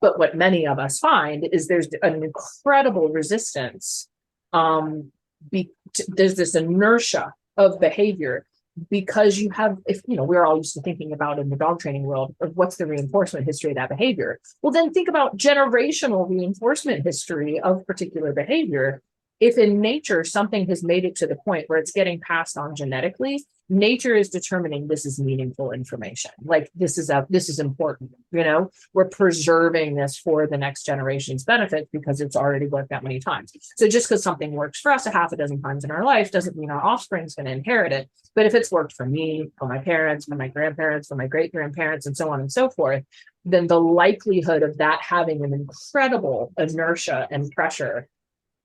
But what many of us find is there's an incredible resistance. There's this inertia of behavior because you have, we're all used to thinking about in the dog training world of what's the reinforcement history of that behavior. Well, then think about generational reinforcement history of particular behavior. if in nature something has made it to the point where it's getting passed on genetically, nature is determining this is meaningful information. Like this is important, we're preserving this for the next generation's benefit because it's already worked that many times. So just because something works for us a half a dozen times in our life doesn't mean our offspring's going to inherit it. But if it's worked for me, for my parents, for my grandparents, for my great grandparents, and so on and so forth, then the likelihood of that having an incredible inertia and pressure,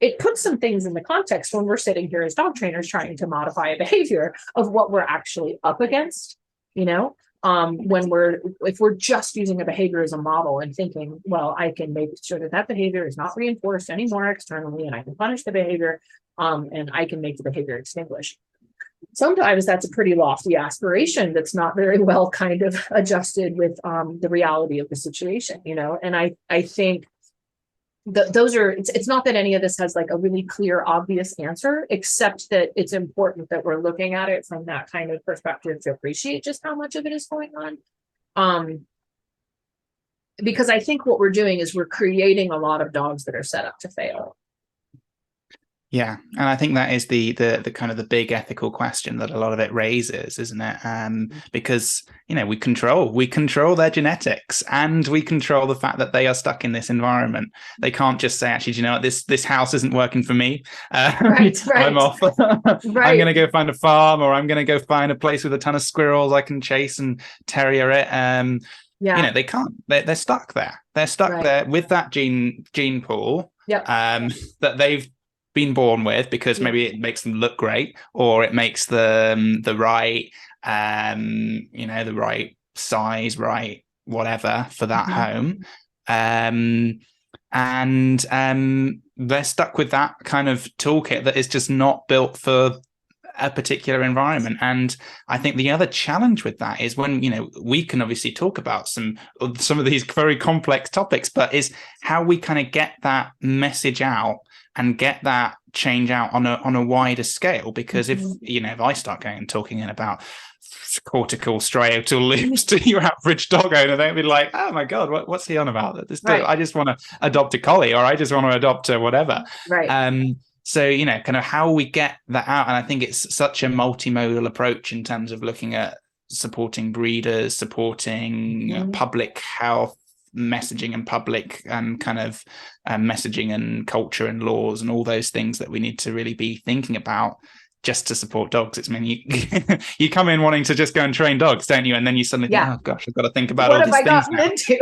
it puts some things in the context when we're sitting here as dog trainers trying to modify a behavior of what we're actually up against, if we're just using a behavior as a model and thinking, well, I can make sure that behavior is not reinforced anymore externally, and I can punish the behavior, and I can make the behavior extinguish. Sometimes that's a pretty lofty aspiration that's not very well kind of adjusted with the reality of the situation, and I think those are, it's not that any of this has like a really clear, obvious answer, except that it's important that we're looking at it from that kind of perspective to appreciate just how much of it is going on. Because I think what we're doing is we're creating a lot of dogs that are set up to fail. Yeah, and I think that is the kind of the big ethical question that a lot of it raises, isn't it? Because we control their genetics, and we control the fact that they are stuck in this environment. They can't just say, actually, do you know what, this house isn't working for me. Right. I'm off. Right. I'm going to go find a farm, or I'm going to go find a place with a ton of squirrels I can chase and terrier it. Yeah. They can't. They're stuck there. They're stuck there with that gene pool. Yep. That they've been born with, because maybe it makes them look great, or it makes them the right the right size, right whatever for that home, and they're stuck with that kind of toolkit that is just not built for a particular environment. And I think the other challenge with that is when we can obviously talk about some of these very complex topics, but is how we kind of get that message out and get that change out on a wider scale. Because if I start going and talking about cortical striatal loops to your average dog owner, they'll be like, oh my god, what's he on about? I just want to adopt a collie, or I just want to adopt a whatever. So kind of how we get that out. And I think it's such a multimodal approach in terms of looking at supporting breeders, supporting public health messaging and public kind of messaging and culture and laws and all those things that we need to really be thinking about just to support dogs. It's you come in wanting to just go and train dogs, don't you? And then you suddenly think, oh gosh, I've got to think about all these things now. Into?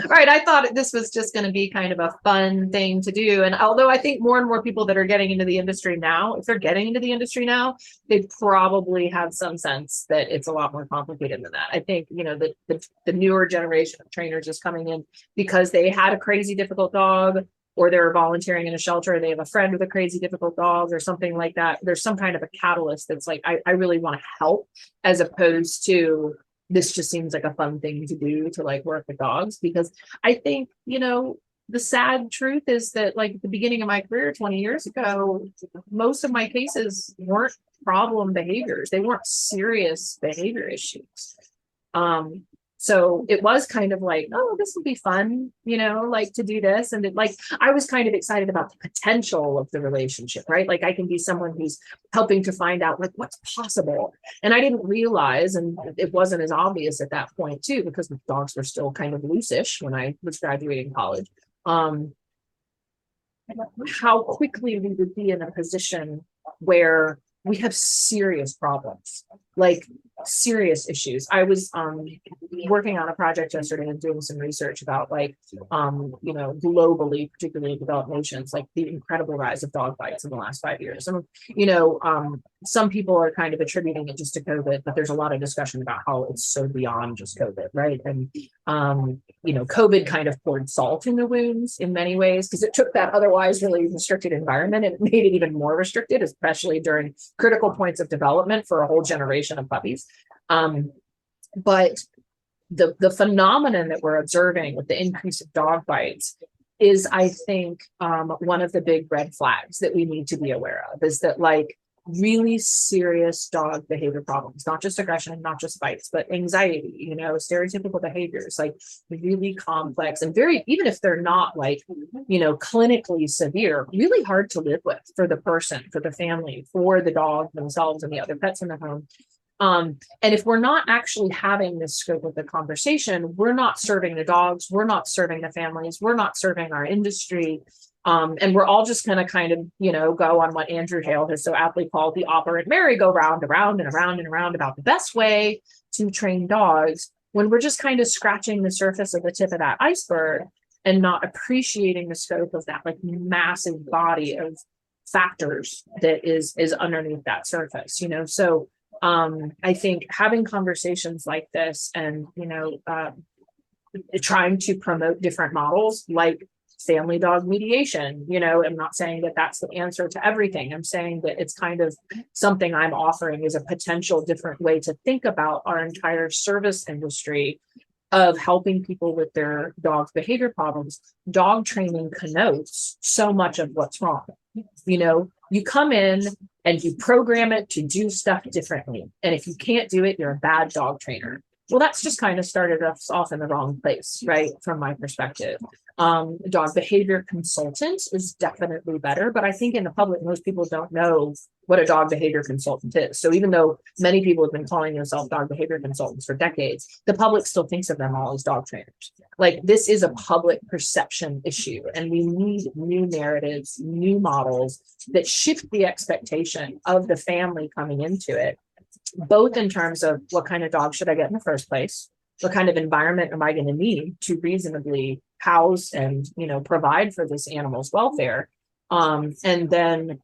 Right. I thought this was just going to be kind of a fun thing to do. And although I think more and more people that are getting into the industry now, if they're getting into the industry now, they probably have some sense that it's a lot more complicated than that. I think, the newer generation of trainers is coming in because they had a crazy difficult dog, or they're volunteering in a shelter, and they have a friend with a crazy difficult dog or something like that. There's some kind of a catalyst that's like, I really want to help, as opposed to this just seems like a fun thing to do to like work with dogs. Because I think, the sad truth is that like at the beginning of my career 20 years ago, most of my cases weren't problem behaviors. They weren't serious behavior issues. So it was kind of like, oh, this will be fun, like to do this. And I was kind of excited about the potential of the relationship, right? Like I can be someone who's helping to find out like what's possible. And I didn't realize, and it wasn't as obvious at that point too, because the dogs were still kind of loose-ish when I was graduating college, how quickly we would be in a position where we have serious problems, like serious issues. I was working on a project yesterday and doing some research about like globally, particularly in developed nations, like the incredible rise of dog bites in the last 5 years. And some people are kind of attributing it just to COVID, but there's a lot of discussion about how it's so beyond just COVID, right? And COVID kind of poured salt in the wounds in many ways, because it took that otherwise really restricted environment and made it even more restricted, especially during critical points of development for a whole generation of puppies. But the phenomenon that we're observing with the increase of dog bites is, I think, one of the big red flags that we need to be aware of, is that like really serious dog behavior problems, not just aggression, not just bites, but anxiety, stereotypical behaviors, like really complex and very, even if they're not like, clinically severe, really hard to live with for the person, for the family, for the dog themselves and the other pets in the home. And if we're not actually having this scope of the conversation, we're not serving the dogs, we're not serving the families, we're not serving our industry. And we're all just going to kind of, go on what Andrew Hale has so aptly called the operant merry-go-round, around and around and around about the best way to train dogs, when we're just kind of scratching the surface of the tip of that iceberg and not appreciating the scope of that like massive body of factors that is underneath that surface, So I think having conversations like this and, trying to promote different models like family dog mediation, I'm not saying that that's the answer to everything. I'm saying that it's kind of something I'm offering as a potential different way to think about our entire service industry of helping people with their dog's behavior problems. Dog training connotes so much of what's wrong. You come in and you program it to do stuff differently. And if you can't do it, you're a bad dog trainer. Well, that's just kind of started us off in the wrong place, right? From my perspective. Dog behavior consultant is definitely better, but I think in the public, most people don't know what a dog behavior consultant is. So even though many people have been calling themselves dog behavior consultants for decades, the public still thinks of them all as dog trainers. Like, this is a public perception issue, and we need new narratives, new models that shift the expectation of the family coming into it, both in terms of what kind of dog should I get in the first place, what kind of environment am I going to need to reasonably house and provide for this animal's welfare, and then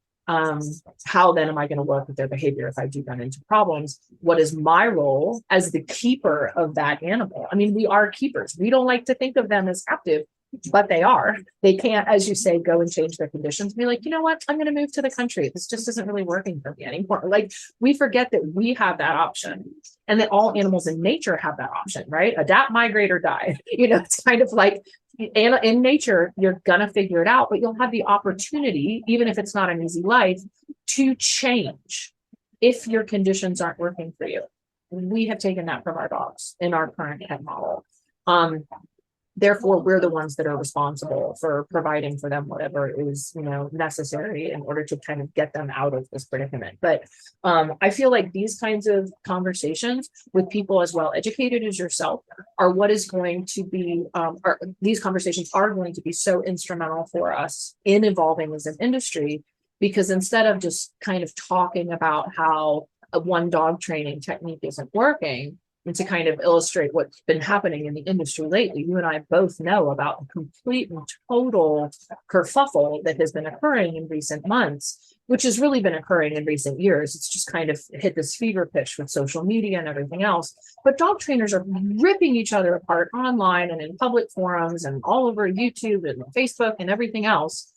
how then am I going to work with their behavior if I do run into problems? What is my role as the keeper of that animal? I mean, we are keepers. We don't like to think of them as captive, but they are. They can't, as you say, go and change their conditions. Be like, you know what? I'm going to move to the country. This just isn't really working for me anymore. Like, we forget that we have that option, and that all animals in nature have that option, right? Adapt, migrate, or die. It's kind of like in nature, you're going to figure it out, but you'll have the opportunity, even if it's not an easy life, to change if your conditions aren't working for you. We have taken that from our dogs in our current pet model. Therefore, we're the ones that are responsible for providing for them whatever is, necessary in order to kind of get them out of this predicament. But I feel like these kinds of conversations with people as well educated as yourself are what is going to be, these conversations are going to be so instrumental for us in evolving as an industry, because instead of just kind of talking about how a one dog training technique isn't working, and to kind of illustrate what's been happening in the industry lately, you and I both know about the complete and total kerfuffle that has been occurring in recent months, which has really been occurring in recent years. It's just kind of hit this fever pitch with social media and everything else. But dog trainers are ripping each other apart online and in public forums and all over YouTube and Facebook and everything else,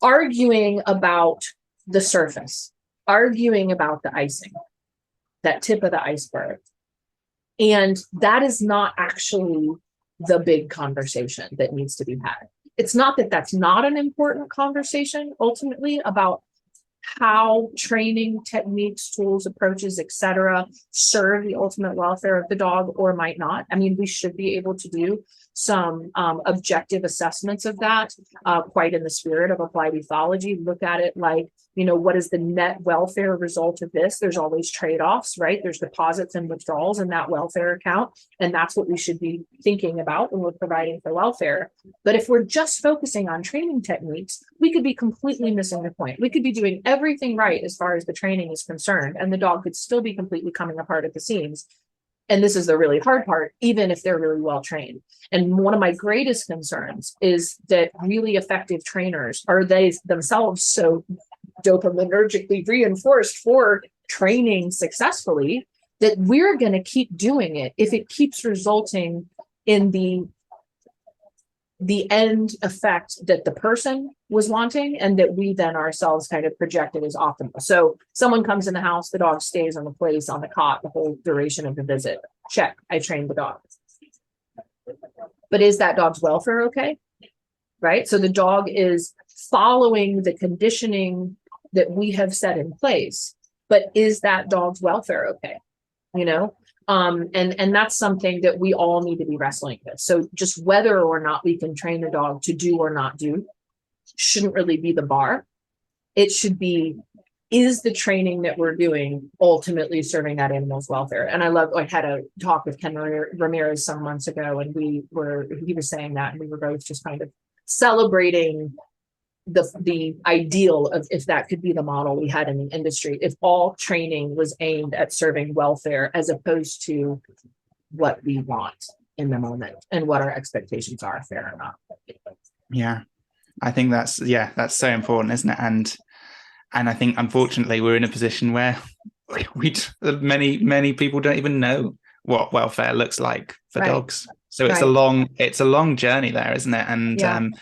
arguing about the surface, arguing about the icing, that tip of the iceberg. And that is not actually the big conversation that needs to be had. It's not that that's not an important conversation ultimately about how training techniques, tools, approaches, etc., serve the ultimate welfare of the dog or might not. I mean, we should be able to do some objective assessments of that, quite in the spirit of applied ethology. Look at it like, what is the net welfare result of this? There's always trade-offs, right? There's deposits and withdrawals in that welfare account. And that's what we should be thinking about when we're providing for welfare. But if we're just focusing on training techniques, we could be completely missing the point. We could be doing everything right as far as the training is concerned, and the dog could still be completely coming apart at the seams. And this is the really hard part, even if they're really well trained. And one of my greatest concerns is that really effective trainers are they themselves so dopaminergically reinforced for training successfully that we're going to keep doing it if it keeps resulting in the end effect that the person was wanting and that we then ourselves kind of projected as optimal. So someone comes in the house, the dog stays on the place on the cot the whole duration of the visit. Check, I trained the dog. But is that dog's welfare okay? Right? So the dog is following the conditioning that we have set in place, but is that dog's welfare okay? You know, and that's something that we all need to be wrestling with. So just whether or not we can train a dog to do or not do shouldn't really be the bar. It should be, is the training that we're doing ultimately serving that animal's welfare? And I had a talk with Ken Ramirez some months ago, and he was saying that, and we were both just kind of celebrating the ideal of if that could be the model we had in the industry, if all training was aimed at serving welfare as opposed to what we want in the moment and what our expectations are, fair or not. Yeah, I think that's so important, isn't it? And I think unfortunately we're in a position where many people don't even know what welfare looks like for dogs. So it's a long journey there, isn't it? And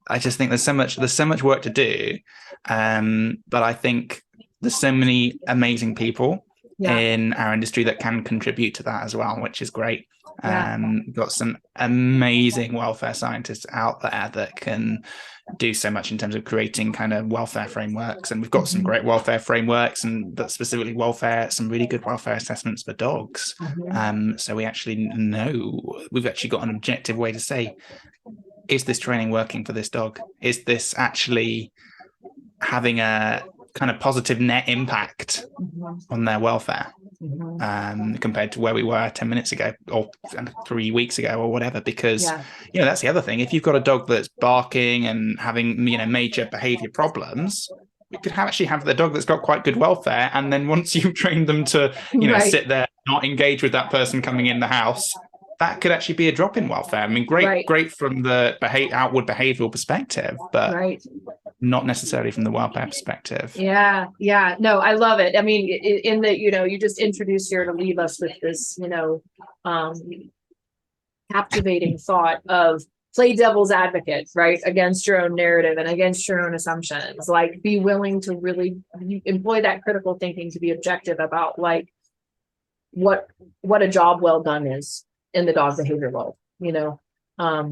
I just think there's so much work to do. But I think there's so many amazing people in our industry that can contribute to that as well, which is great. We've got some amazing welfare scientists out there that can do so much in terms of creating kind of welfare frameworks, and we've got some great welfare frameworks, and that specifically some really good welfare assessments for dogs. So we actually know, we've actually got an objective way to say, is this training working for this dog? Is this actually having a kind of positive net impact on their welfare compared to where we were 10 minutes ago or 3 weeks ago or whatever? Because that's the other thing. If you've got a dog that's barking and having major behavior problems, you could actually have the dog that's got quite good welfare, and then once you've trained them to sit there, not engage with that person coming in the house, that could actually be a drop in welfare. I mean, great from the outward behavioral perspective, but not necessarily from the welfare perspective. Yeah. No, I love it. I mean, in that, you just introduced here to leave us with this, captivating thought of play devil's advocate, right? Against your own narrative and against your own assumptions. Like, be willing to really employ that critical thinking to be objective about what a job well done is in the dog behavior world,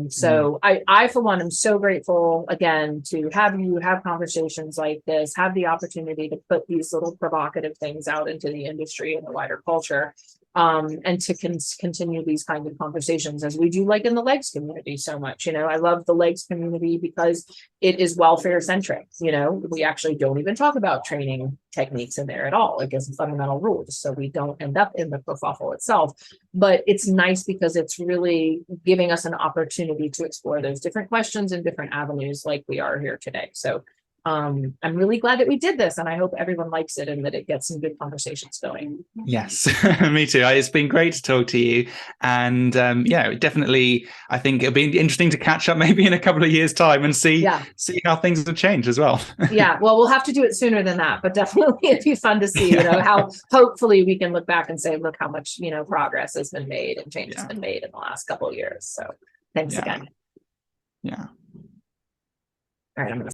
so I for one am so grateful again to have you have conversations like this, have the opportunity to put these little provocative things out into the industry and the wider culture, and to continue these kind of conversations as we do, like in the L.E.G.S community so much. I love the L.E.G.S community because it is welfare centric. We actually don't even talk about training techniques in there at all, like as a fundamental rule, just so we don't end up in the kerfuffle itself. But it's nice because it's really giving us an opportunity to explore those different questions and different avenues like we are here today. So I'm really glad that we did this, and I hope everyone likes it and that it gets some good conversations going. Yes, me too. It's been great to talk to you, and definitely I think it'll be interesting to catch up maybe in a couple of years' time and see how things have changed as well. Well, we'll have to do it sooner than that, but definitely it'd be fun to see how hopefully we can look back and say, look how much progress has been made and change has been made in the last couple of years. So thanks again. All right, I'm gonna